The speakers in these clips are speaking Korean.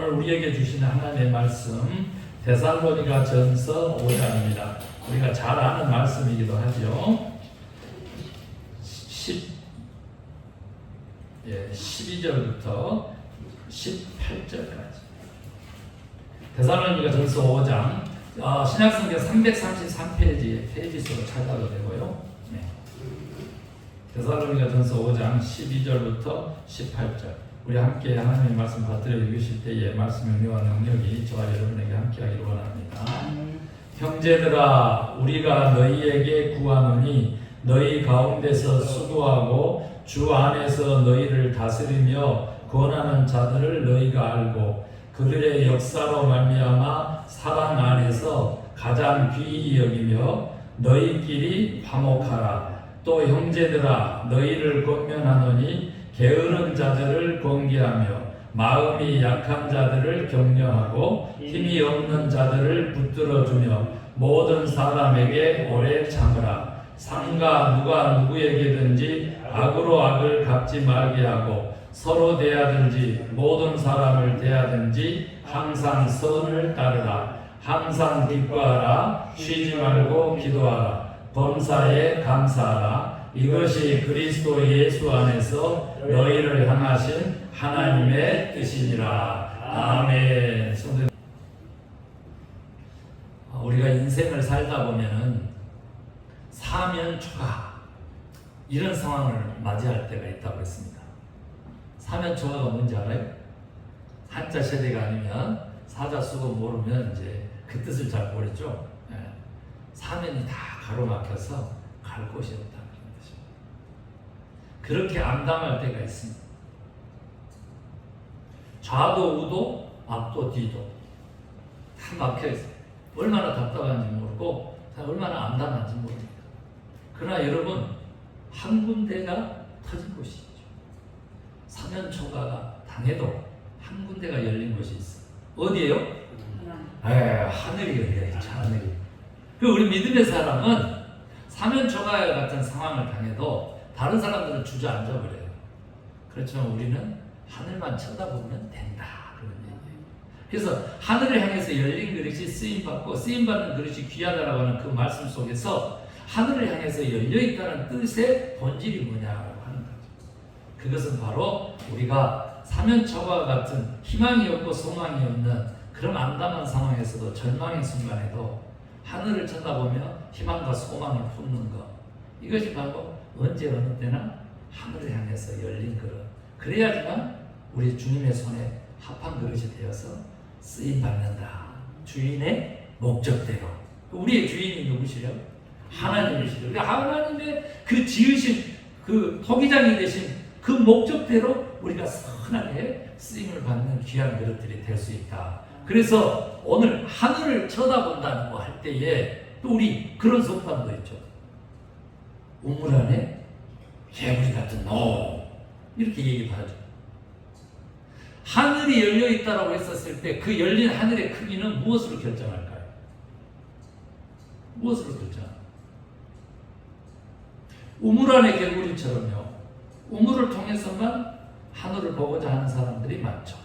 오늘 우리에게 주시는 하나님의 말씀 데살로니가 전서 5장입니다. 우리가 잘 아는 말씀이기도 하죠. 12절부터 18절까지 데살로니가 전서 5장 신약성경 333페이지 페이지수로 찾아도 되고요. 네. 데살로니가 전서 5장 12절부터 18절 우리 함께 하나님의 말씀 받들어 읽으실 때에 말씀의 은혜와 능력이 저와 여러분에게 함께하기를 원합니다. 형제들아 우리가 너희에게 구하노니 너희 가운데서 수고하고 주 안에서 너희를 다스리며 권하는 자들을 너희가 알고 그들의 역사로 말미암아 사랑 안에서 가장 귀히 여기며 너희끼리 화목하라. 또 형제들아 너희를 권면하노니 게으른 자들을 권계하며 마음이 약한 자들을 격려하고 힘이 없는 자들을 붙들어주며 모든 사람에게 오래 참으라. 상가 누가 누구에게든지 악으로 악을 갚지 말게 하고 서로 대하든지 모든 사람을 대하든지 항상 선을 따르라. 항상 기뻐하라. 쉬지 말고 기도하라. 범사에 감사하라. 이것이 그리스도 예수 안에서 너희를 향하신 하나님의 뜻이니라. 아멘. 우리가 인생을 살다 보면은 사면초가 이런 상황을 맞이할 때가 있다고 했습니다. 사면초가가 뭔지 알아요? 한자 세대가 아니면 사자수고 모르면 이제 그 뜻을 잘 모르죠. 사면이 다 가로막혀서 갈 곳이 없다. 그렇게 암담할 때가 있습니다. 좌도 우도 앞도 뒤도 다 막혀있어요. 얼마나 답답한지 모르고 얼마나 암담한지 모릅니다. 그러나 여러분 한 군데가 터진 곳이 있죠. 사면초가가 당해도 한 군데가 열린 곳이 있어요. 어디예요? 하늘이 열려있죠. 하늘이. 우리 믿음의 사람은 사면초가 같은 상황을 당해도 다른 사람들은 주저앉아 버려요. 그렇지만 우리는 하늘만 쳐다보면 된다. 그런 얘기예요. 그래서 하늘을 향해서 열린 그릇이 쓰임받고 쓰임받는 그릇이 귀하다라고 하는 그 말씀 속에서 하늘을 향해서 열려있다는 뜻의 본질이 뭐냐고 하는 거죠. 그것은 바로 우리가 사면초가 같은 희망이 없고 소망이 없는 그런 암담한 상황에서도 절망의 순간에도 하늘을 쳐다보며 희망과 소망을 품는 것, 이것이 바로 언제 어느 때나 하늘을 향해서 열린 그릇. 그래야지만 우리 주님의 손에 합한 그릇이 되어서 쓰임받는다. 주인의 목적대로. 우리의 주인이 누구시려? 하나님이시죠. 하나님의 그 지으신 그 토기장이 되신 그 목적대로 우리가 선하게 쓰임을 받는 귀한 그릇들이 될 수 있다. 그래서 오늘 하늘을 쳐다본다는 거 할 때에 또 우리 그런 속담도 있죠. 우물 안에 개구리 같은 놈, 이렇게 얘기도 하죠. 하늘이 열려 있다라고 했었을 때 그 열린 하늘의 크기는 무엇으로 결정할까요? 무엇으로 결정할까요? 우물 안의 개구리처럼요. 우물을 통해서만 하늘을 보고자 하는 사람들이 많죠.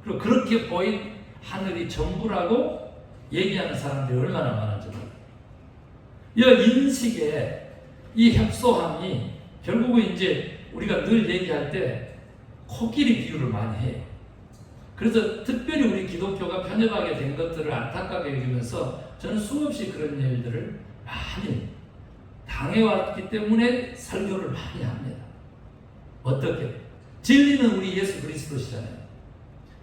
그리고 그렇게 보인 하늘이 전부라고 얘기하는 사람들이 얼마나 많은지 몰라요. 이 인식에 이 협소함이 결국은 이제 우리가 늘 얘기할 때 코끼리 비유를 많이 해요. 그래서 특별히 우리 기독교가 편협하게 된 것들을 안타깝게 여기면서 저는 수없이 그런 일들을 많이 당해왔기 때문에 설교를 많이 합니다. 어떻게? 진리는 우리 예수 그리스도시잖아요.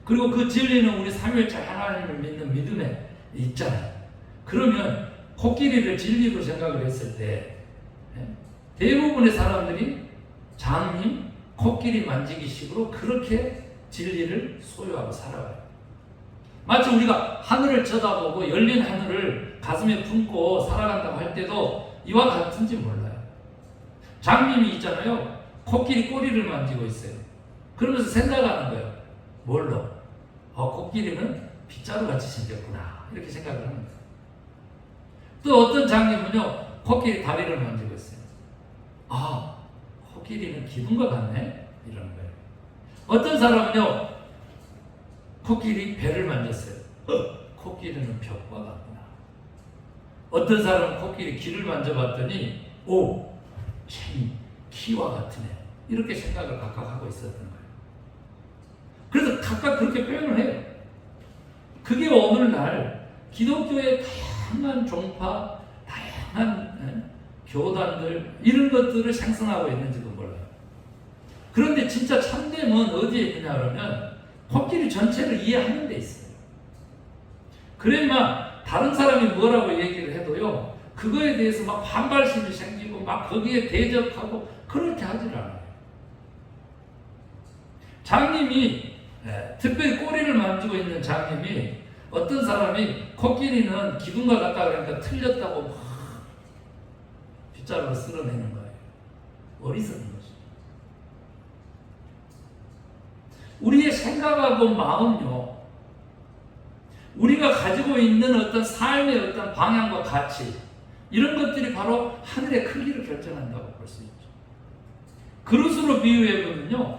그리고 그 진리는 우리 삼위일체 하나님을 믿는 믿음에 있잖아요. 그러면 코끼리를 진리로 생각을 했을 때 대부분의 사람들이 장님, 코끼리 만지기 식으로 그렇게 진리를 소유하고 살아가요. 마치 우리가 하늘을 쳐다보고 열린 하늘을 가슴에 품고 살아간다고 할 때도 이와 같은지 몰라요. 장님이 있잖아요. 코끼리 꼬리를 만지고 있어요. 그러면서 생각하는 거예요. 뭘로? 코끼리는 빗자루같이 생겼구나. 이렇게 생각을 합니다. 또 어떤 장님은요, 코끼리 다리를 만지고 있어요. 코끼리는 기둥과 같네? 이러는 거예요. 어떤 사람은요, 코끼리 배를 만졌어요. 코끼리는 벽과 같구나. 어떤 사람은 코끼리 귀를 만져봤더니 오, 참 키와 같으네. 이렇게 생각을 각각 하고 있었던 거예요. 그래서 각각 그렇게 표현을 해요. 그게 오늘날 기독교의 다양한 종파, 다양한 교단들 이런 것들을 생성하고 있는지도 몰라요. 그런데 진짜 참됨은 어디에 있느냐 그러면 코끼리 전체를 이해하는 데 있어요. 그래야 다른 사람이 뭐라고 얘기를 해도요, 그거에 대해서 막 반발심이 생기고 막 거기에 대적하고 그렇게 하질 않아요. 장님이 특별히 꼬리를 만지고 있는 장님이 어떤 사람이 코끼리는 기둥과 같다 그러니까 틀렸다고 막 빗자루로 쓸어내는 거예요. 어리석은 거죠. 우리의 생각하고 마음요, 우리가 가지고 있는 어떤 삶의 어떤 방향과 가치, 이런 것들이 바로 하늘의 크기를 결정한다고 볼 수 있죠. 그릇으로 비유해보면요,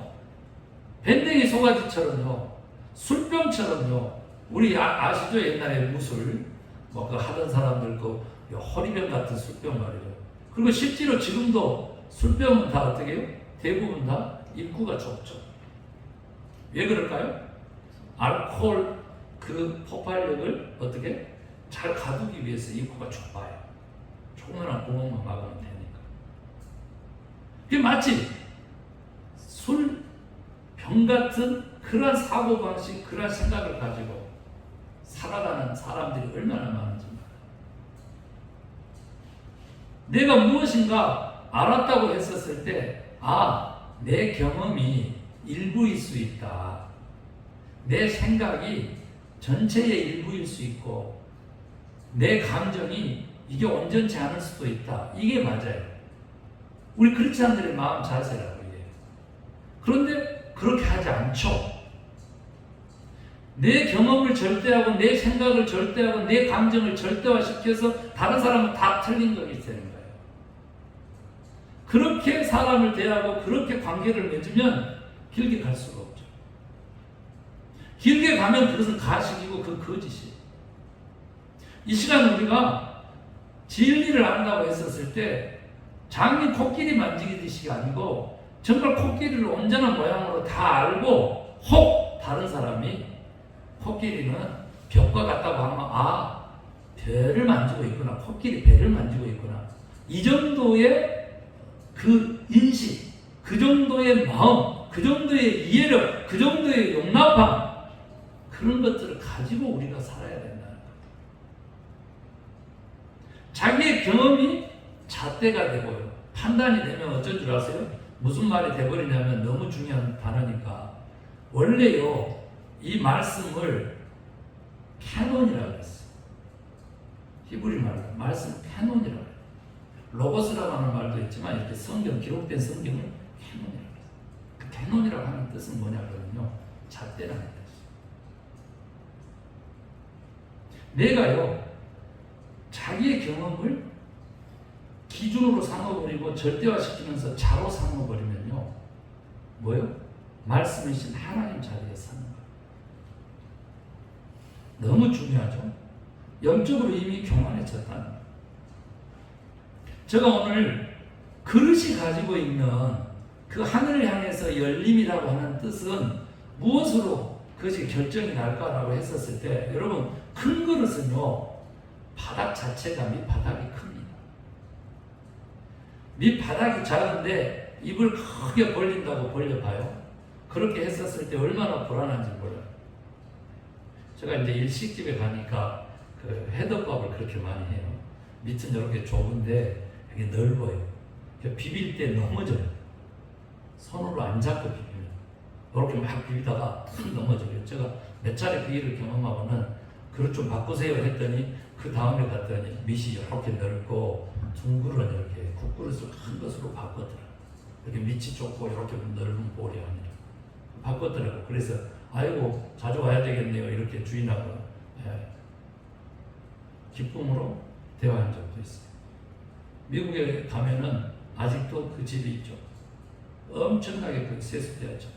밴댕이 소가지처럼요, 술병처럼요, 우리 아시죠? 옛날에 무술, 뭐 그 하던 사람들 그 허리병 같은 술병 말이죠. 그리고 실제로 지금도 술병은 다 어떻게 해요? 대부분 다 입구가 좁죠. 왜 그럴까요? 알코올 그 폭발력을 어떻게 잘 가두기 위해서 입구가 좁아요. 조그만한 구멍만 막으면 되니까. 그게 마치 술병 같은 그러한 사고방식, 그러한 생각을 가지고 살아가는 사람들이 얼마나 많은지 말이에요. 내가 무엇인가 알았다고 했었을 때, 내 경험이 일부일 수 있다. 내 생각이 전체의 일부일 수 있고, 내 감정이 이게 온전치 않을 수도 있다. 이게 맞아요. 우리 크리스찬들의 마음 자세라고 얘기해요. 그런데 그렇게 하지 않죠. 내 경험을 절대하고 내 생각을 절대하고 내 감정을 절대화시켜서 다른 사람은 다 틀린 것이 되는 거예요. 그렇게 사람을 대하고 그렇게 관계를 맺으면 길게 갈 수가 없죠. 길게 가면 그것은 가식이고 그 거짓이에요. 이 시간 우리가 진리를 안다고 했었을 때 장님 코끼리 만지기듯이 아니고 정말 코끼리를 온전한 모양으로 다 알고 혹 다른 사람이 코끼리는 벽과 같다고 하면 배를 만지고 있구나. 코끼리 배를 만지고 있구나. 이 정도의 그 인식, 그 정도의 마음, 그 정도의 이해력, 그 정도의 용납함, 그런 것들을 가지고 우리가 살아야 된다는 거예요. 자기의 경험이 잣대가 되고요. 판단이 되면 어쩔 줄 아세요? 무슨 말이 돼버리냐면 너무 중요한 단어니까. 원래요, 이 말씀을 캐논이라고 했어요. 히브리 말로 말씀 캐논이라고 해요. 로고스라고 하는 말도 있지만 이렇게 성경, 기록된 성경을 캐논이라고 해요. 그 캐논이라고 하는 뜻은 뭐냐면요, 잣대라는 뜻이에요. 내가요, 자기의 경험을 기준으로 삼아버리고 절대화시키면서 자로 삼아버리면요, 뭐요? 말씀이신 하나님 자리에 사는 거예요. 너무 중요하죠? 영적으로 이미 교만해졌다는 거예요. 제가 오늘 그릇이 가지고 있는 그 하늘을 향해서 열림이라고 하는 뜻은 무엇으로 그것이 결정이 날까라고 했었을 때, 여러분, 큰 그릇은요, 바닥 자체가 밑바닥이 큽니다. 밑바닥이 작은데 입을 크게 벌린다고 벌려봐요. 그렇게 했었을 때 얼마나 불안한지 몰라요. 제가 이제 일식집에 가니까 그 회덮밥을 그렇게 많이 해요. 밑은 이렇게 좁은데 이게 넓어요. 비빌 때 넘어져요. 손으로 안 잡고 비비면. 이렇게 막 비비다가 툭 넘어져요. 제가 몇 차례 그 일을 경험하고는 그릇 좀 바꾸세요 했더니 그 다음에 갔더니 밑이 이렇게 넓고 둥그런 이렇게 국그릇을 큰 것으로 바꿨더라고요. 이렇게 밑이 좁고 이렇게 넓은 볼이 아니라 바꿨더라고요. 그래서 아이고 자주 와야 되겠네요. 이렇게 주인하고 기쁨으로 대화한 적도 있어요. 미국에 가면은 아직도 그 집이 있죠. 엄청나게 그 세수되었죠.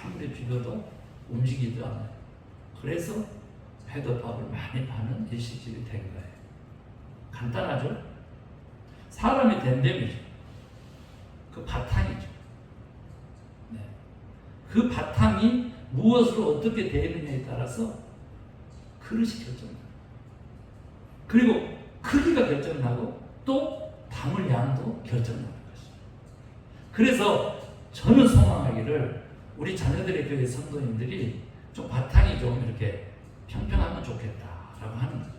아무리 비벼도 움직이지도 않아요. 그래서 회덮밥을 많이 파는 일식집이 된 거예요. 간단하죠? 사람이 된 셈이죠. 그 바탕이죠. 네. 그 바탕이 무엇으로 어떻게 되느냐에 따라서 그릇이 결정나고, 그리고 크기가 결정나고, 또 담을 양도 결정나는 것입니다. 그래서 저는 소망하기를 우리 자녀들의 교회 성도님들이 좀 바탕이 좀 이렇게 평평하면 좋겠다라고 하는 거죠.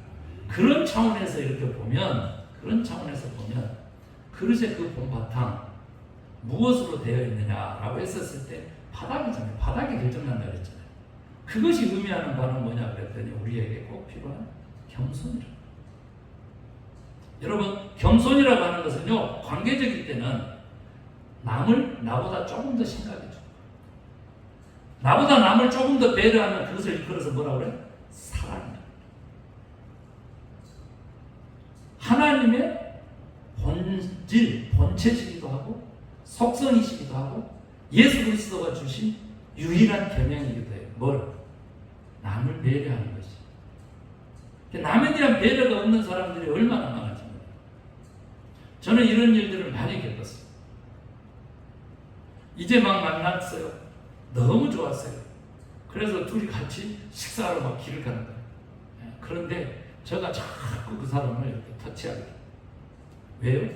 그런 차원에서 이렇게 보면, 그릇의 그 본바탕 무엇으로 되어 있느냐라고 했었을 때 바닥이잖아요. 바닥이 결정난다 그랬잖아요. 그것이 의미하는 바는 뭐냐 그랬더니 우리에게 꼭 필요한 겸손이라. 여러분, 겸손이라고 하는 것은요, 관계적일 때는 남을 나보다 조금 더 생각해줘. 나보다 남을 조금 더 배려하면 그것을 일컬어서 뭐라고 그래? 사랑이다. 하나님의 본질, 본체시기도 하고 속성이시기도 하고 예수 그리스도가 주신 유일한 계명이기도 해요. 뭘? 남을 배려하는 것이. 남에 대한 배려가 없는 사람들이 얼마나 많은지 몰라요. 저는 이런 일들을 많이 겪었어요. 이제 막 만났어요. 너무 좋았어요. 그래서 둘이 같이 식사하러 막 길을 가는 거예요. 그런데 제가 자꾸 그 사람을 이렇게 터치하게 돼요. 왜요?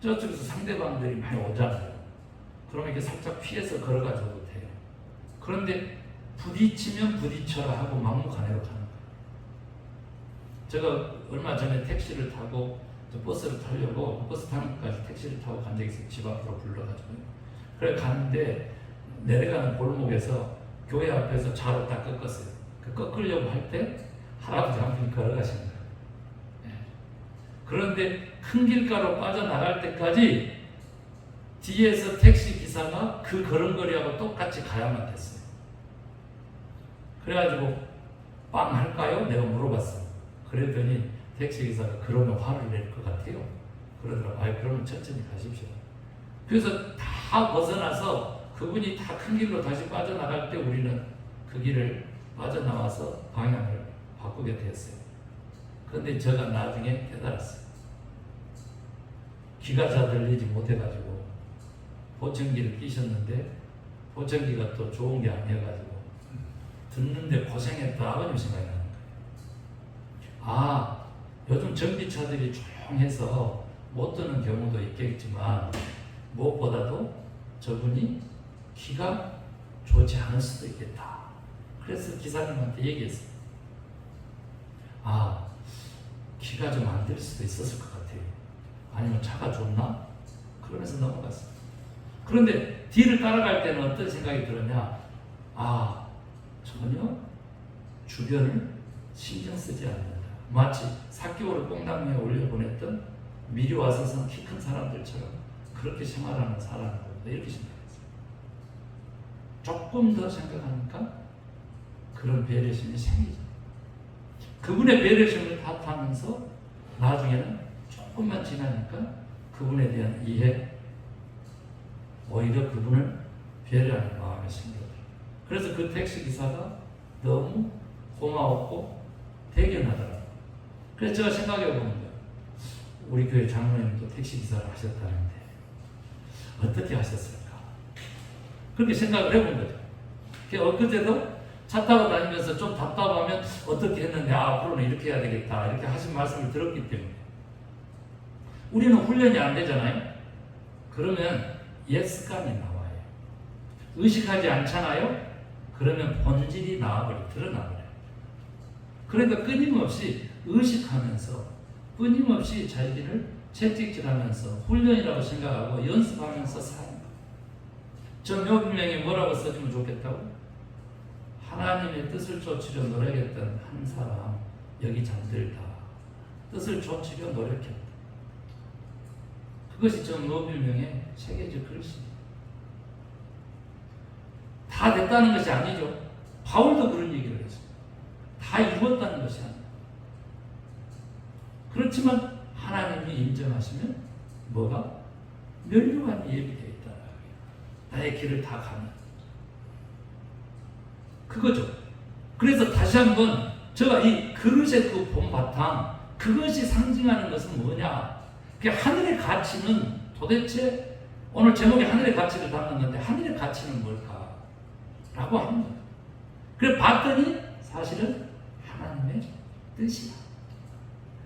저쪽에서 상대방들이 많이 오잖아요. 그러면 이렇게 살짝 피해서 걸어가줘도 돼요. 그런데 부딪히면 부딪혀라 하고 막무가내로 가는 거예요. 제가 얼마 전에 택시를 타고 버스를 타려고 버스 타는까지 택시를 타고 간 적이 있어요. 집 앞으로 불러가지고요. 그래 갔는데 내려가는 골목에서 교회 앞에서 차로 딱 꺾었어요. 그 꺾으려고 할 때 할아버지 한 분이 걸어가신 거예요. 네. 그런데 큰 길가로 빠져나갈 때까지 뒤에서 택시 기사가 그 걸음걸이하고 똑같이 가야만 됐어요. 그래가지고 빵 할까요? 내가 물어봤어요. 그랬더니 택시 기사가 그러면 화를 낼 것 같아요. 그러더라고요. 아이, 그러면 천천히 가십시오. 그래서 다 벗어나서 그분이 다 큰 길로 다시 빠져나갈 때 우리는 그 길을 빠져나와서 방향을 바꾸게 되었어요. 그런데 제가 나중에 깨달았어요. 귀가 잘 들리지 못해가지고 보청기를 끼셨는데 보청기가 또 좋은 게 아니어가지고 듣는데 고생했다 아버님 생각이 나는 거예요. 아, 요즘 전기차들이 조용해서 못 듣는 경우도 있겠지만 무엇보다도 저분이 귀가 좋지 않을 수도 있겠다. 그래서 기사님한테 얘기했어요. 아, 귀가 좀 안 들릴 수도 있었을 것 같아요. 아니면 차가 좋나? 그러면서 넘어갔어요. 그런데 뒤를 따라갈 때는 어떤 생각이 들었냐? 아, 전혀 주변을 신경 쓰지 않는다. 마치 사개월을 꽁당위에 올려보냈던 미리 와서 키 큰 사람들처럼 그렇게 생활하는 사람이다. 이렇게 생각했어요. 조금 더 생각하니까 그런 배려심이 생기죠. 그분의 배려심을 탓하면서 나중에는 조금만 지나니까 그분에 대한 이해, 오히려 그분을 배려하는 마음이 생겨요. 그래서 그 택시기사가 너무 고마웠고 대견하더라고요. 그래서 제가 생각해 보는 거예요. 우리 교회 장로님도 택시기사를 하셨다는데 어떻게 하셨을까? 그렇게 생각을 해본 거죠. 엊그제도 차 타고 다니면서 좀 답답하면 어떻게 했는데 앞으로는 이렇게 해야 되겠다 이렇게 하신 말씀을 들었기 때문에 우리는 훈련이 안 되잖아요. 그러면 옛 습관이 나와요. 의식하지 않잖아요. 그러면 본질이 드러나버려요. 그러니까 끊임없이 의식하면서 끊임없이 자기를 채찍질하면서 훈련이라고 생각하고 연습하면서 사는 거예요. 저 묘비명에 뭐라고 써주면 좋겠다고? 하나님의 뜻을 좇으려 노력했던 한 사람 여기 잠들다. 뜻을 좇으려 노력했다. 그것이 저 묘비명의 새겨질 글씨입니다. 다 됐다는 것이 아니죠. 바울도 그런 얘기를 했어요. 다 이루었다는 것이 아니에요. 그렇지만 하나님이 인정하시면 뭐가? 면류관이 예비되어 있다. 나의 길을 다 가면. 그거죠. 그래서 다시 한번 제가 이 그릇의 그 본바탕, 그것이 상징하는 것은 뭐냐? 그 하늘의 가치는 도대체 오늘 제목이 하늘의 가치를 담는 건데 하늘의 가치는 뭘까? 라고 하는 거예요. 그래 봤더니 사실은 하나님의 뜻이야.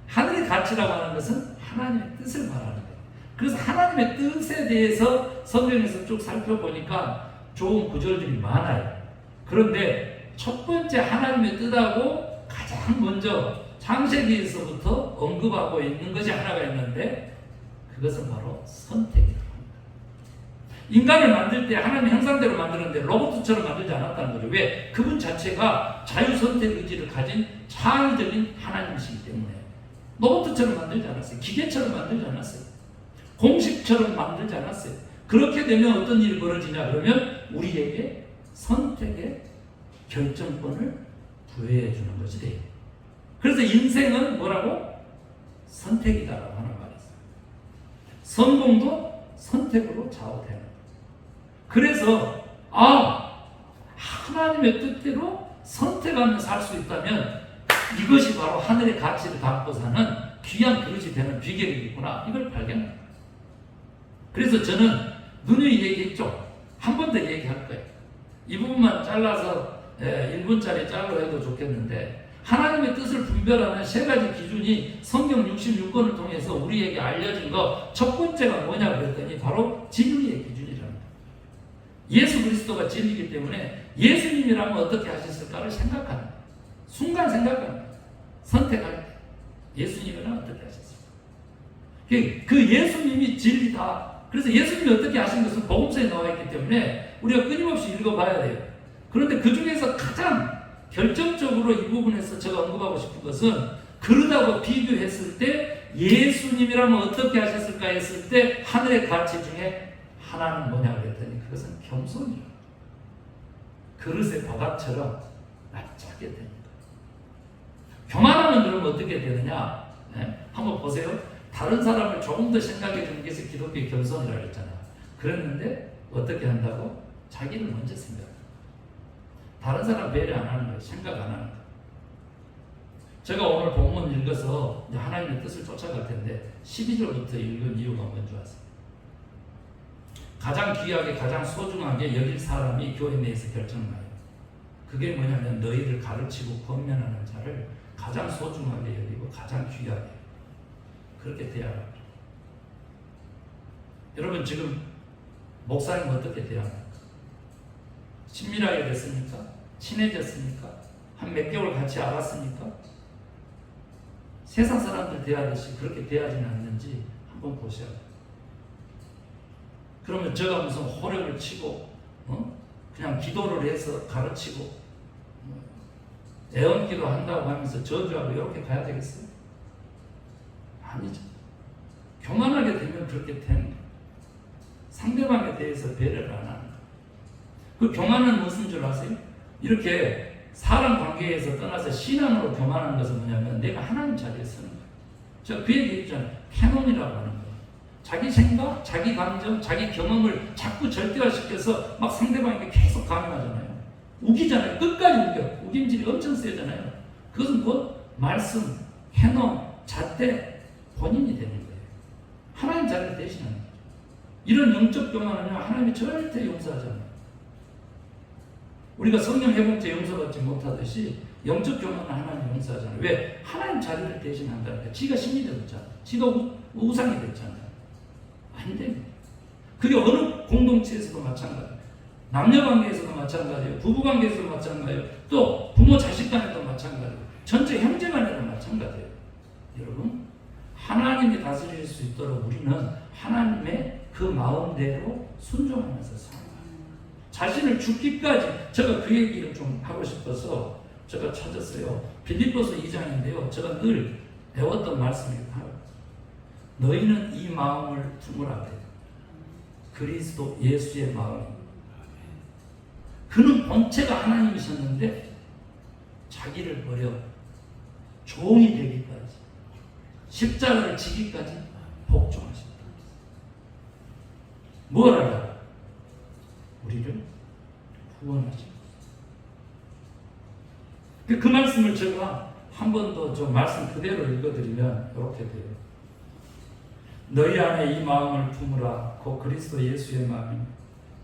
하늘의 가치라고 하는 것은 하나님의 뜻을 말하는 거예요. 그래서 하나님의 뜻에 대해서 성경에서 쭉 살펴보니까 좋은 구절들이 많아요. 그런데 첫 번째 하나님의 뜻하고 가장 먼저 창세기에서부터 언급하고 있는 것이 하나가 있는데 그것은 바로 선택이라고 합니다. 인간을 만들 때 하나님 형상대로 만드는데 로봇처럼 만들지 않았다는 거죠. 왜? 그분 자체가 자유선택 의지를 가진 창의적인 하나님이시기 때문에 로봇처럼 만들지 않았어요. 기계처럼 만들지 않았어요. 공식처럼 만들지 않았어요. 그렇게 되면 어떤 일이 벌어지냐 그러면 우리에게 선택의 결정권을 부여해 주는 것이 돼요. 그래서 인생은 뭐라고? 선택이다라고 하는 말이 있어요. 성공도 선택으로 좌우되는 거예요. 그래서 하나님의 뜻대로 선택하며 살 수 있다면 이것이 바로 하늘의 가치를 담고 사는 귀한 그릇이 되는 비결이겠구나 이걸 발견합니다. 그래서 저는 누누이 얘기했죠. 한 번 더 얘기할 거예요. 이 부분만 잘라서 1분짜리 짤로 해도 좋겠는데 하나님의 뜻을 분별하는 세 가지 기준이 성경 66권을 통해서 우리에게 알려진 거 첫 번째가 뭐냐 그랬더니 바로 진리의 기준이랍니다. 예수 그리스도가 진리이기 때문에 예수님이라면 어떻게 하셨을까를 생각하는 거예요. 순간 생각하는 거예요. 선택할 때 예수님이라면 어떻게 하셨을까? 그 예수님이 진리다. 그래서 예수님이 어떻게 하신 것은 복음서에 나와 있기 때문에 우리가 끊임없이 읽어봐야 돼요. 그런데 그 중에서 가장 결정적으로 이 부분에서 제가 언급하고 싶은 것은 그릇하고 비교했을 때 예수님이라면 어떻게 하셨을까 했을 때 하늘의 가치 중에 하나는 뭐냐 그랬더니 그것은 겸손이에요. 그릇의 바닥처럼 낮게 되는 거예요. 교만하면 그러면 어떻게 되느냐? 한번 보세요. 다른 사람을 조금 더 생각해 주는 것이 기독교의 겸손이라고 했잖아요. 그랬는데 어떻게 한다고? 자기를 먼저 생각해요. 다른 사람 배려 안 하는 거예요. 생각 안 하는 거예요. 제가 오늘 본문 읽어서 하나님의 뜻을 쫓아갈 텐데 12절부터 읽은 이유가 뭔지 아세요? 가장 귀하게 가장 소중하게 여길 사람이 교회 내에서 결정나요. 그게 뭐냐면 너희를 가르치고 권면하는 자를 가장 소중하게 여기고 가장 귀하게 그렇게 대하라. 여러분 지금 목사님 어떻게 대합니까? 친밀하게 됐습니까? 친해졌습니까? 한 몇 개월 같이 알았습니까? 세상 사람들 대하듯이 그렇게 대하지는 않는지 한번 보셔야 돼요. 그러면 제가 무슨 호령을 치고 그냥 기도를 해서 가르치고 애언기도 한다고 하면서 저주하고 이렇게 가야 되겠어요? 아니죠. 교만하게 되면 그렇게 되는 거예요. 상대방에 대해서 배려를 안 하는 거예요. 그 교만은 무슨 줄 아세요? 이렇게 사람 관계에서 떠나서 신앙으로 교만하는 것은 뭐냐면 내가 하나님 자리에 서는 거예요. 제가 그 얘기 했잖아요. 캐논이라고 하는 거예요. 자기 생각, 자기 감정, 자기 경험을 자꾸 절대화시켜서 막 상대방에게 계속 강요하잖아요. 우기잖아요. 끝까지 우겨. 우김질이 엄청 세잖아요. 그것은 곧 말씀, 캐논, 잣대, 본인이 되는 거예요. 하나님 자리를 대신하는 거죠. 이런 영적 교만은요, 하나님이 절대 용서하지 않아요. 우리가 성령 회복제 용서받지 못하듯이 영적 교만은 하나님 용서하잖아요. 왜? 하나님 자리를 대신한다는 거예요. 지가 신이 되었잖아요. 지가 우상이 됐잖아요. 안 됩니다. 그게 어느 공동체에서도 마찬가지예요. 남녀관계에서도 마찬가지예요. 부부관계에서도 마찬가지예요. 또 부모 자식 간에도 마찬가지예요. 전체 형제간에도 마찬가지예요. 여러분, 하나님이 다스릴 수 있도록 우리는 하나님의 그 마음대로 순종하면서 살아요. 자신을 죽기까지. 제가 그 얘기를 좀 하고 싶어서 제가 찾았어요. 빌립보서 2장인데요. 제가 늘 배웠던 말씀입니다. 너희는 이 마음을 품으라 그래요. 그리스도 예수의 마음. 그는 본체가 하나님이셨는데 자기를 버려 종이 되기까지 십자가를 지기까지 복종하셨다. 뭘 하라? 우리를 구원하시고 그 말씀을 제가 한 번 더 좀 말씀 그대로 읽어드리면 이렇게 돼요. 너희 안에 이 마음을 품으라. 곧 그리스도 예수의 마음이.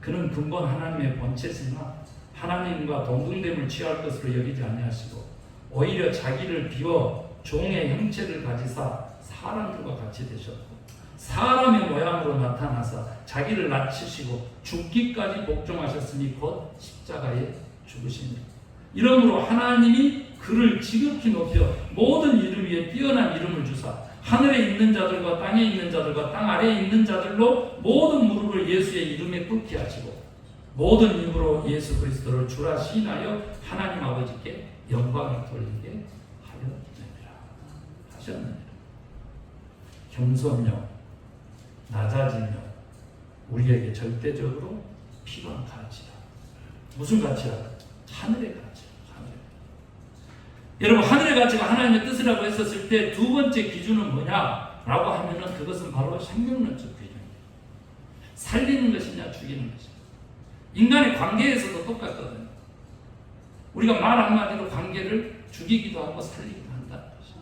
그는 근본 하나님의 본체시나 하나님과 동등됨을 취할 것으로 여기지 아니하시고 오히려 자기를 비워 종의 형체를 가지사 사람들과 같이 되셨고 사람의 모양으로 나타나사 자기를 낮추시고 죽기까지 복종하셨으니 곧 십자가에 죽으시니 이러므로 하나님이 그를 지극히 높여 모든 이름 위에 뛰어난 이름을 주사 하늘에 있는 자들과 땅에 있는 자들과 땅 아래에 있는 자들로 모든 무릎을 예수의 이름에 꿇게 하시고 모든 입으로 예수 그리스도를 주라 시인하여 하나님 아버지께 영광을 돌리게 하셨느니라. 겸손요 낮아지며 우리에게 절대적으로 필요한 가치다. 무슨 가치야? 하늘의 가치. 여러분 하늘의 가치가 하나님의 뜻이라고 했었을 때 두 번째 기준은 뭐냐라고 하면은 그것은 바로 생명론적 기준입니다. 살리는 것이냐 죽이는 것이냐. 인간의 관계에서도 똑같거든요. 우리가 말 한마디로 관계를 죽이기도 하고 살리기도 한다는 것이죠.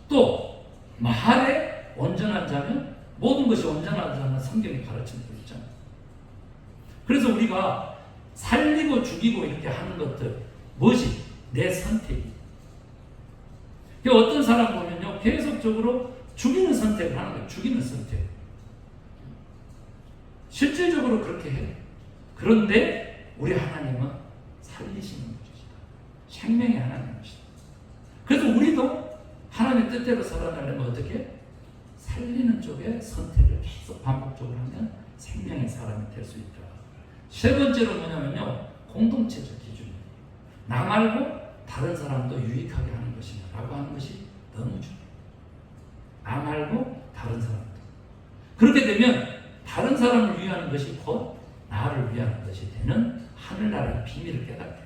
또 말에 온전한 자면 모든 것이 온전한 자는 성경이 가르치는 거 있잖아요. 그래서 우리가 살리고 죽이고 이렇게 하는 것들 뭐지? 내 선택이. 어떤 사람 보면요 계속적으로 죽이는 선택을 하는 거예요. 죽이는 선택. 실질적으로 그렇게 해요. 그런데 우리 하나님은 살리시는 분이시다. 생명의 하나님이시다. 그래서 우리도 하나님의 뜻대로 살아가려면 어떻게? 살리는 쪽에 선택을 계속 반복적으로 하면 생명의 사람이 될 수 있다. 세 번째로 뭐냐면요 공동체적 기준이에요. 나 말고 다른 사람도 유익하게 하는 것이냐 라고 하는 것이 너무 중요해요. 나 말고 다른 사람도. 그렇게 되면 다른 사람을 위하는 것이 곧 나를 위하는 것이 되는 하늘나라의 비밀을 깨닫게 돼요.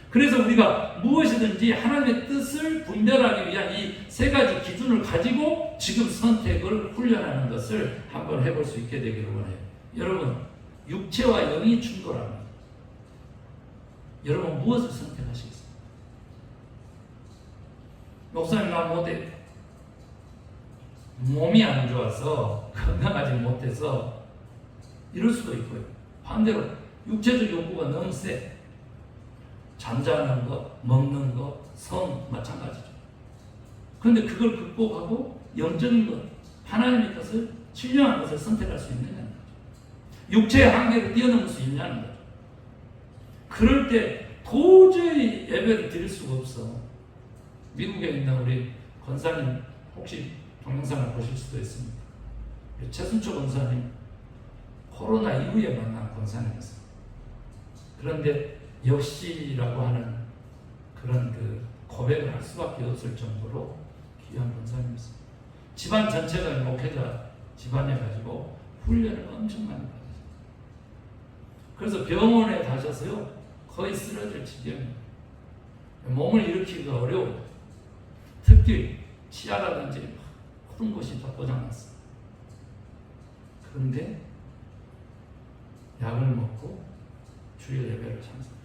그래서 우리가 무엇이든지 하나님의 뜻을 분별하기 위한 이 세 가지 기준을 가지고 지금 선택을 훈련하는 것을 한번 해볼 수 있게 되기를 원해요. 여러분 육체와 영이 충돌하면 여러분 무엇을 선택하시겠어요? 목사님 나 못해. 몸이 안 좋아서 건강하지 못해서 이럴 수도 있고요. 반대로 육체적 욕구가 너무 세. 잠자는 것, 먹는 것, 성 마찬가지죠. 그런데 그걸 극복하고 영적인 것, 하나님의 것을 신령한 것을 선택할 수 있느냐는 거죠. 육체의 한계를 뛰어넘을 수 있냐는 거죠. 그럴 때 도저히 예배를 드릴 수가 없어. 미국에 있는 우리 권사님 혹시 동영상을 보실 수도 있습니다. 최순초 권사님 코로나 이후에 만난 권사님이었어요. 그런데 역시라고 하는 그런 그 고백을 할 수밖에 없을 정도로 귀한 권사님이었어요. 집안 전체가 목회자 집안이어가지고 훈련을 엄청 많이 받았어요. 그래서 병원에 가셔서요 거의 쓰러질 지경이에요. 몸을 일으키기가 어려워요. 특히 치아라든지 모든 것이 다 고장났어요. 그런데 약을 먹고 주일 예배를 참석했어요.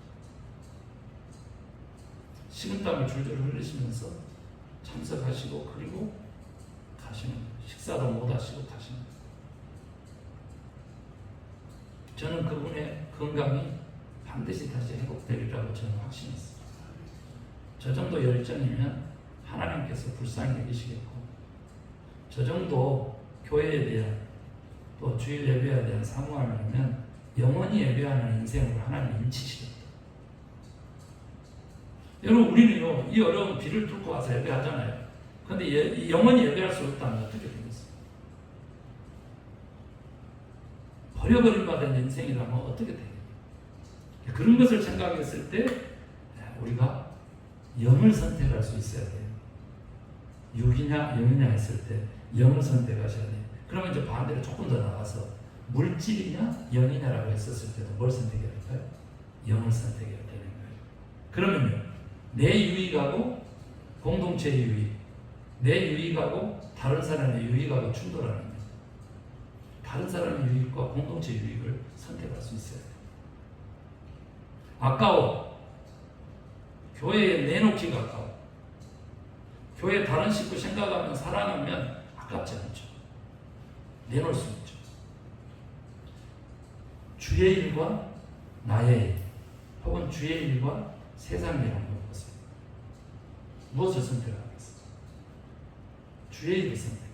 식은땀을 줄줄 흘리시면서 참석하시고 그리고 가시는 거예요. 식사도 못 하시고 가시는 거예요. 저는 그분의 건강이 반드시 다시 회복되리라고 저는 확신했어요. 저 정도 열정이면 하나님께서 불쌍히 여기시겠고 저 정도 교회에 대한 또 주일 예배에 대한 사모함이라면 영원히 예배하는 인생으로 하나님 인치시겠다. 여러분 우리는요 이 어려운 비를 뚫고 와서 예배하잖아요. 그런데 영원히 예배할 수 없다면 어떻게 되겠어요? 버려버린 바 된 인생이라면 어떻게 되겠어요? 그런 것을 생각했을 때 우리가 영을 선택할 수 있어야 돼요. 육이냐 영이냐 했을 때 영을 선택하셔야 돼요. 그러면 이제 반대로 조금 더 나가서 물질이냐 영이냐라고 했었을 때도 뭘 선택해야 될까요? 영을 선택해야 되는 거예요. 그러면요 내 유익하고 공동체의 유익, 내 유익하고 다른 사람의 유익하고 충돌하는 거예요. 다른 사람의 유익과 공동체의 유익을 선택할 수 있어야 돼요. 아까워 교회에 내놓기가 아까워. 교회 다른 식구 생각하면 사랑하면 아깝지 않죠. 내놓을 수 있죠. 주의 일과 나의 일, 혹은 주의 일과 세상의 일 한번 보세요. 무엇을 선택하겠어요? 주의 일을 선택해요.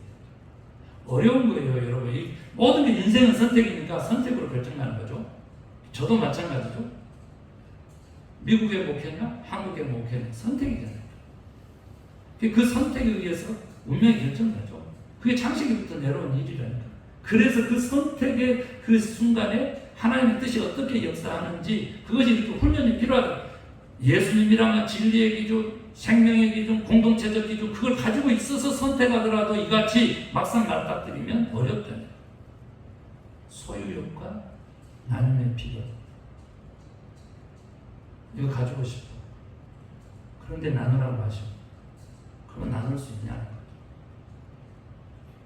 어려운 거예요, 여러분. 모든 게 인생은 선택이니까 선택으로 결정나는 거죠. 저도 마찬가지죠. 미국에 목회냐, 한국에 목회냐, 선택이잖아요. 그 선택에 의해서 운명이 결정나죠. 그게 창세기부터 내려온 일이라니까. 그래서 그 선택의 그 순간에 하나님의 뜻이 어떻게 역사하는지 그것이 이렇게 훈련이 필요하다. 예수님이랑은 진리의 기준, 생명의 기준, 공동체적 기준 그걸 가지고 있어서 선택하더라도 이같이 막상 맞닥뜨리면 어렵다니. 소유욕과 나눔의 필요. 이거 가지고 싶어. 그런데 나누라고 하셔. 그러면 나눌 수 있냐?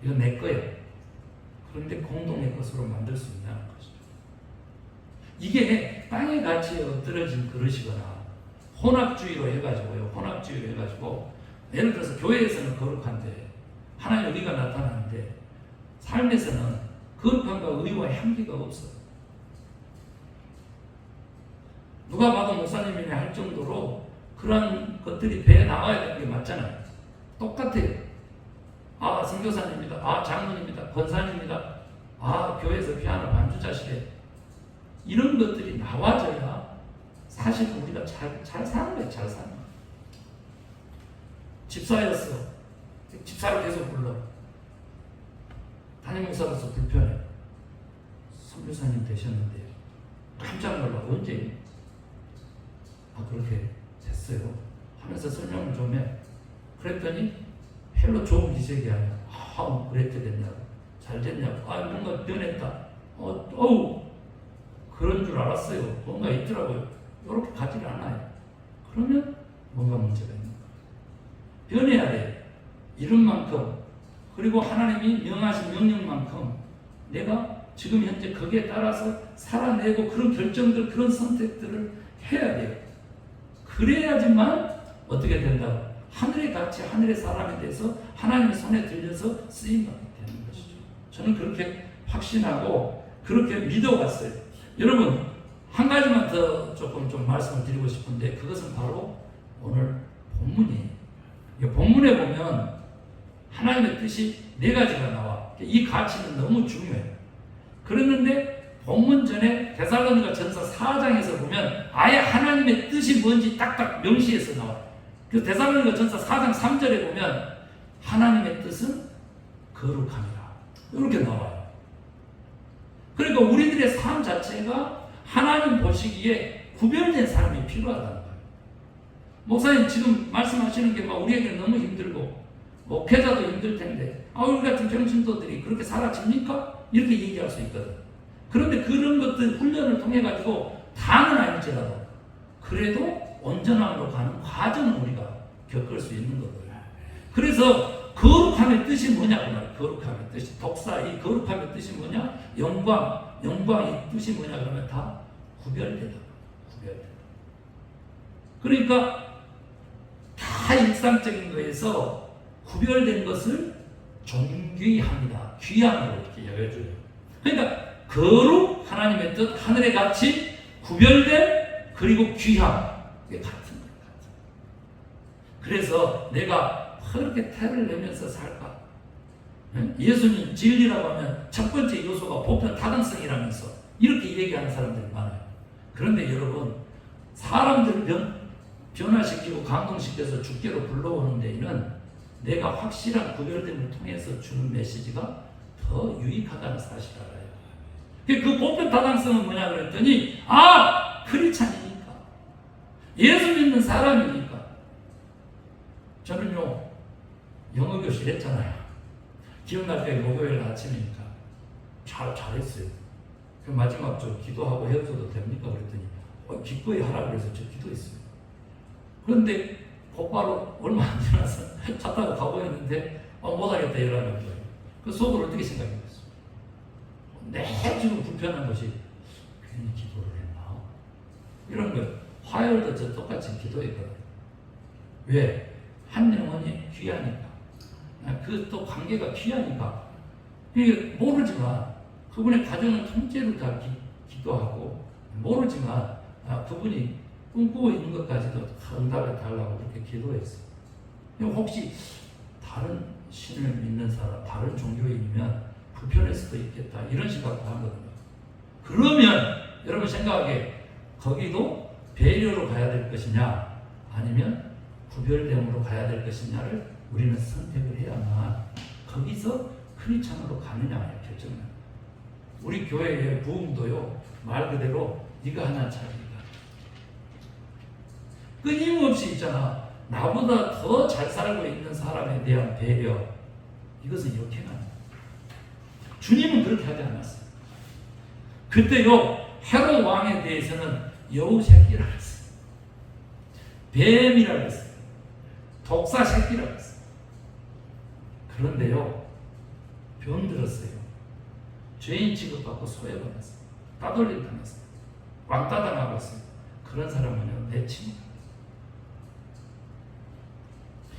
이거 내 거야. 그런데 공동의 것으로 만들 수 있냐는 것이죠. 이게 땅의 가치에 엎드러진 그릇이거나 혼합주의로 해가지고요. 혼합주의로 해가지고 예를 들어서 교회에서는 거룩한데 하나님 의가 나타나는데 삶에서는 거룩함과 의와 향기가 없어요. 누가 봐도 목사님이네 할 정도로 그런 것들이 배에 나와야 되는 게 맞잖아요. 똑같아요. 아, 선교사님입니다. 아, 장로님입니다. 권사님입니다. 아, 교회에서 피아노 반주자시래. 이런 것들이 나와져야 사실 우리가 잘 사는 거예요. 잘 사는 거예요. 집사였어. 집사로 계속 불러. 담임목사로서 불편해. 선교사님 되셨는데 깜짝 놀라. 언제? 아, 그렇게 됐어요. 하면서 설명을 좀 해. 그랬더니 별로 좋은 기색이 아니야. 아, 그랬게 됐냐고. 잘 됐냐고. 아, 뭔가 변했다. 그런 줄 알았어요. 뭔가 있더라고요. 이렇게 가지를 않아요. 그러면 뭔가 문제가 있는 거예요. 변해야 돼. 이런 만큼 그리고 하나님이 명하신 명령만큼 내가 지금 현재 거기에 따라서 살아내고 그런 결정들, 그런 선택들을 해야 돼요. 그래야지만 어떻게 된다? 하늘의 가치, 하늘의 사람에 대해서 하나님의 손에 들려서 쓰임받게 되는 것이죠. 저는 그렇게 확신하고 그렇게 믿어왔어요. 여러분, 한 가지만 더 조금 좀 말씀을 드리고 싶은데 그것은 바로 오늘 본문이에요. 본문에 보면 하나님의 뜻이 네 가지가 나와. 이 가치는 너무 중요해요. 그랬는데 본문 전에 데살로니가 전서 4장에서 보면 아예 하나님의 뜻이 뭔지 딱딱 명시해서 나와요. 그 데살로니가 전서 4장 3절에 보면 하나님의 뜻은 거룩함이라 이렇게 나와요. 그러니까 우리들의 삶 자체가 하나님 보시기에 구별된 삶이 필요하다는 거예요. 목사님 지금 말씀하시는 게 막 우리에게 너무 힘들고 목회자도 힘들 텐데 우리 같은 평신도들이 그렇게 살아집니까? 이렇게 얘기할 수 있거든. 그런데 그런 것들 훈련을 통해 가지고 다는 아닐지라도 그래도 온전함으로 가는 과정을 우리가 겪을 수 있는 거거든요. 그래서 거룩함의 뜻이 뭐냐고 말이에요. 거룩함의 뜻이 독사 이 거룩함의 뜻이 뭐냐? 영광의 뜻이 뭐냐 그러면 다 구별되다. 그러니까 다 일상적인 거에서 구별된 것을 존귀합니다. 귀함으로 이렇게 여겨줘요. 그러니까 거룩, 하나님의 뜻, 하늘의 가치, 구별된 그리고 귀함 이게 같은 거예요. 그래서 내가 그렇게 태를 내면서 살까? 예수님 진리라고 하면 첫 번째 요소가 보편 타당성이라면서 이렇게 얘기하는 사람들이 많아요. 그런데 여러분 사람들을 변화시키고 감동시켜서 주께로 불러오는 데에는 내가 확실한 구별됨을 통해서 주는 메시지가 더 유익하다는 사실을 알아요. 그 보편 타당성은 뭐냐 그랬더니 크리스찬이니까 예수 믿는 사람이니까. 저는요 영어교실 했잖아요. 기억날 때 목요일 아침이니까 잘했어요. 그 마지막 저 기도하고 헤어져도 됩니까? 그랬더니 기꺼이 하라 그래서 저 기도했어요. 그런데 곧바로 얼마 안 지나서 차 타고 가고 있는데 못하겠다 이러는 거예요. 그 속으로 어떻게 생각했어요? 내 지금 불편한 것이 괜히 기도를 했나? 이런 거예요. 화요일도 저 똑같이 기도했거든요. 왜? 한 영혼이 귀하니까. 그 또 관계가 귀하니까. 모르지만 그분의 가정은 통째로 다 기도하고 모르지만 그분이 꿈꾸고 있는 것까지도 응답해 달라고 그렇게 기도했어요. 혹시 다른 신을 믿는 사람, 다른 종교인이면 불편할 수도 있겠다 이런 생각도 하거든요. 그러면 여러분 생각하기에 거기도 배려로 가야 될 것이냐 아니면 구별됨으로 가야 될 것이냐를 우리는 선택을 해야만 거기서 크리스찬으로 가느냐를 결정합니다. 우리 교회의 부흥도요 말 그대로 네가 하나 차리니까 끊임없이 있잖아. 나보다 더 잘 살고 있는 사람에 대한 배려, 이것은 역행합니다. 주님은 그렇게 하지 않았어요. 그때요 헤롯 왕에 대해서는 여우 새끼라고 했어요. 뱀이라고 했어요. 독사 새끼라고 했어요. 그런데요 병들었어요. 죄인 취급받고 소외받았어요. 따돌림 당했어요. 왕따 당하고 있어요. 그런 사람은요 내 친구.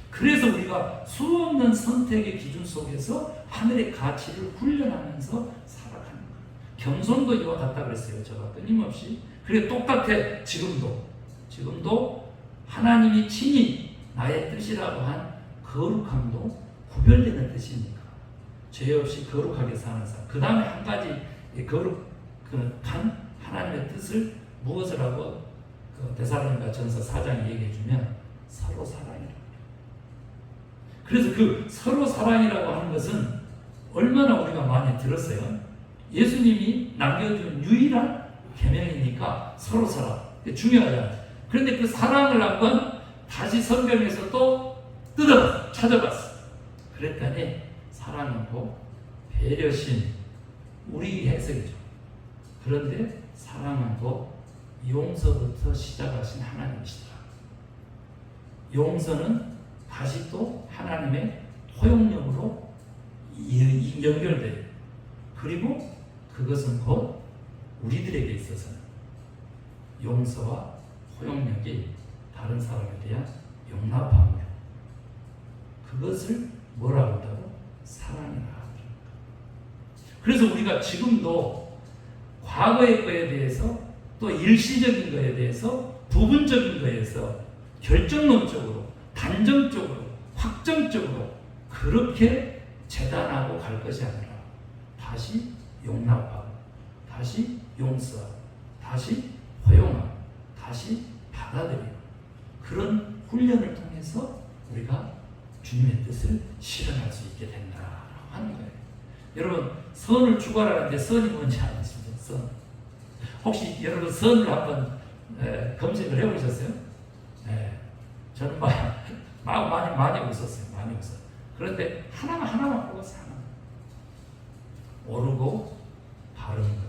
그래서 우리가 수없는 선택의 기준 속에서 하늘의 가치를 훈련하면서 살아가는 거예요. 겸손도 이와 같다 그랬어요. 제가 끊임없이. 그래 똑같아. 지금도 하나님이 친히 나의 뜻이라고 한 거룩함도 구별되는 뜻이니까 죄 없이 거룩하게 사는 사람. 그 다음에 한 가지 거룩한 하나님의 뜻을 무엇을 하고 데살로니가 전서 4장에 얘기해 주면 서로 사랑이라고. 그래서 그 서로 사랑이라고 하는 것은 얼마나 우리가 많이 들었어요. 예수님이 남겨준 유일한 계명이니까 서로 사랑. 중요하잖아요. 그런데 그 사랑을 한번 다시 성경에서 또 뜯어봤어. 찾아봤어. 그랬더니 사랑은 곧 배려심, 우리 해석이죠. 그런데 사랑은 곧 용서부터 시작하신 하나님이시더라. 용서는 다시 또 하나님의 포용력으로 연결돼요. 그리고 그것은 곧 우리들에게 있어서는 용서와 포용력이 다른 사람에 대한 용납함으로 그것을 뭐라고 한다고? 사랑이라고 합니다. 그래서 우리가 지금도 과거의 거에 대해서 또 일시적인 거에 대해서 부분적인 거에서 결정론적으로 단정적으로 확정적으로 그렇게 재단하고 갈 것이 아니라 다시 용납하고 다시 용서하고 다시 포용하고 다시 받아들이고 그런 훈련을 통해서 우리가 주님의 뜻을 실현할 수 있게 된다라고 하는 거예요. 여러분 선을 추구하라는데 선이 뭔지 아십니까? 선. 혹시 여러분 선을 한번 검색을 해보셨어요? 저는 많이 웃었어요. 많이 웃었어요. 그런데 하나만 뽑았어요. 옳고 바른 것,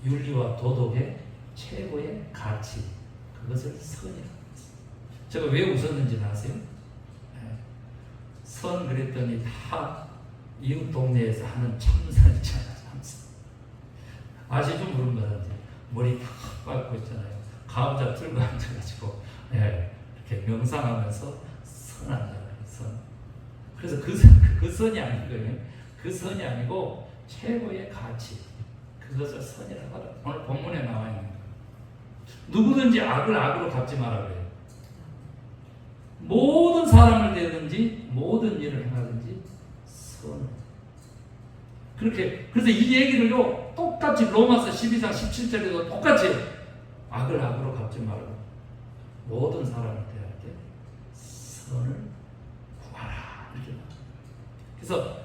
윤리와 도덕의 최고의 가치, 그것을 선이라고 했어요. 제가 왜 웃었는지 아세요? 선 그랬더니 다 이웃 동네에서 하는 참선 있잖아요. 참선. 아시죠? 모르는 거든지 머리 탁 깎고 있잖아요. 가부좌 들고 앉아가지고 이렇게 명상하면서 선한다. 선. 그래서 그 선이 아닌 거예요. 그 선이 아니고 최고의 가치. 그것을 선이라고 하다. 오늘 본문에 나와 있는 거예요. 누구든지 악을 악으로 갚지 마라 그래요. 모든 사람을 대든지 모든 일을 행하든지 선. 그렇게 그래서 이 얘기를요 똑같이 로마서 12장 17절에도 똑같이 악을 악으로 갚지 말고 모든 사람을 대할 때 선을 구하라 이렇게. 그래서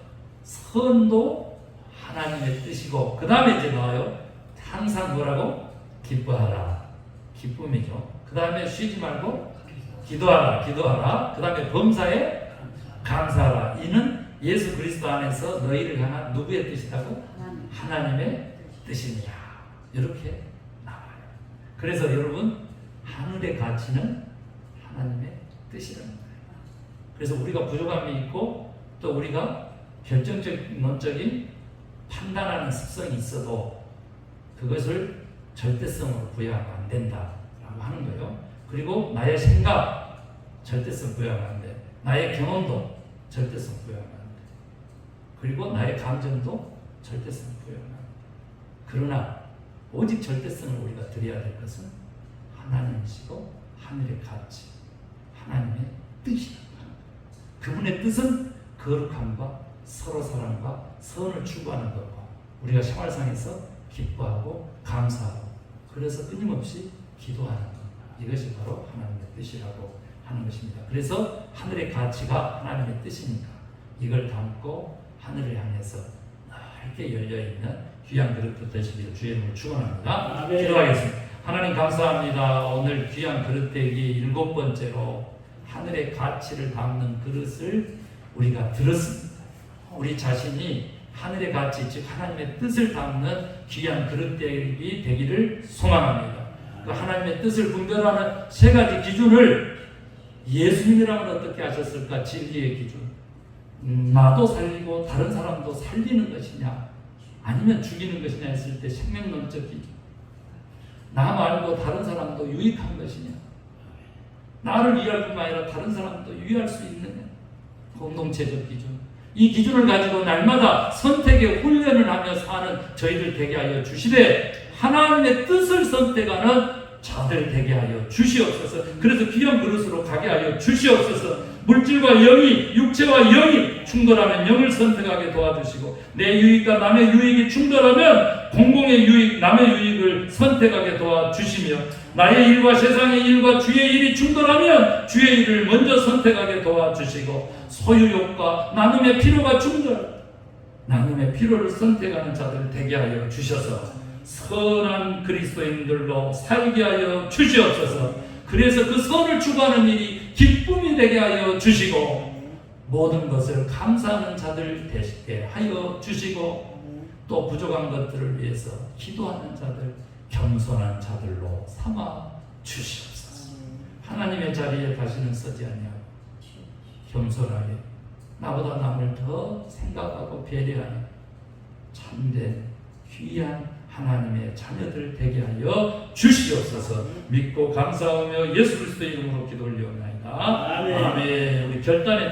선도 하나님의 뜻이고 그 다음에 이제 나와요. 항상 뭐라고? 기뻐하라. 기쁨이죠. 그 다음에 쉬지 말고 기도하라. 그 다음에 범사에 감사하라. 이는 예수 그리스도 안에서 너희를 향한 누구의 뜻이라고? 하나님의 뜻입니다. 이렇게 나와요. 그래서 여러분 하늘의 가치는 하나님의 뜻이라는 거예요. 그래서 우리가 부족함이 있고 또 우리가 결정적인 판단하는 습성이 있어도 그것을 절대성으로 부여하면 안 된다라고 하는 거예요. 그리고 나의 생각, 절대성 부여하면 안 돼. 나의 경험도 절대성 부여하면 안 돼. 그리고 나의 감정도 절대성 부여하면 안 돼. 그러나 오직 절대성을 우리가 드려야 될 것은 하나님이시고 하늘의 가치, 하나님의 뜻이다. 그분의 뜻은 거룩함과 서로 사랑과 선을 추구하는 것과 우리가 생활상에서 기뻐하고 감사하고 그래서 끊임없이 기도하는 것, 이것이 바로 하나님의 뜻이라고 하는 것입니다. 그래서 하늘의 가치가 하나님의 뜻이니까 이걸 담고 하늘을 향해서 넓게 열려있는 귀한 그릇 되시기를 주의 이름으로 축원합니다. 기도하겠습니다. 하나님 감사합니다. 오늘 귀한 그릇되기 7번째로 하늘의 가치를 담는 그릇을 우리가 들었습니다. 우리 자신이 하늘의 가치, 즉 하나님의 뜻을 담는 귀한 그릇되기 되기를 소망합니다. 그 하나님의 뜻을 분별하는 3가지 기준을 예수님이라면 어떻게 하셨을까? 진리의 기준. 나도 살리고 다른 사람도 살리는 것이냐 아니면 죽이는 것이냐 했을 때 생명론적 기준. 나 말고 다른 사람도 유익한 것이냐, 나를 위할 뿐만 아니라 다른 사람도 유의할 수 있느냐, 공동체적 기준. 이 기준을 가지고 날마다 선택의 훈련을 하며 사는 저희들 되게 하여 주시되 하나님의 뜻을 선택하는 자들 되게 하여 주시옵소서. 그래서 귀한 그릇으로 가게 하여 주시옵소서. 물질과 영이, 육체와 영이 충돌하면 영을 선택하게 도와주시고 내 유익과 남의 유익이 충돌하면 공공의 유익, 남의 유익을 선택하게 도와주시며 나의 일과 세상의 일과 주의 일이 충돌하면 주의 일을 먼저 선택하게 도와주시고 소유욕과 나눔의 필요가 충돌, 나눔의 필요를 선택하는 자들 되게 하여 주셔서 선한 그리스도인들로 살게 하여 주시옵소서. 그래서 그 선을 추구하는 일이 기쁨이 되게 하여 주시고 모든 것을 감사하는 자들 되게 하여 주시고 또 부족한 것들을 위해서 기도하는 자들, 겸손한 자들로 삼아 주시옵소서. 하나님의 자리에 다시는 서지 아니하고 겸손하게 나보다 남을 더 생각하고 배려하는 참된 귀한 하나님의 자녀들 되게 하여 주시옵소서. 믿고 감사하며 예수 그리스도의 이름으로 기도 올리옵나이다. 아멘. 우리 결단의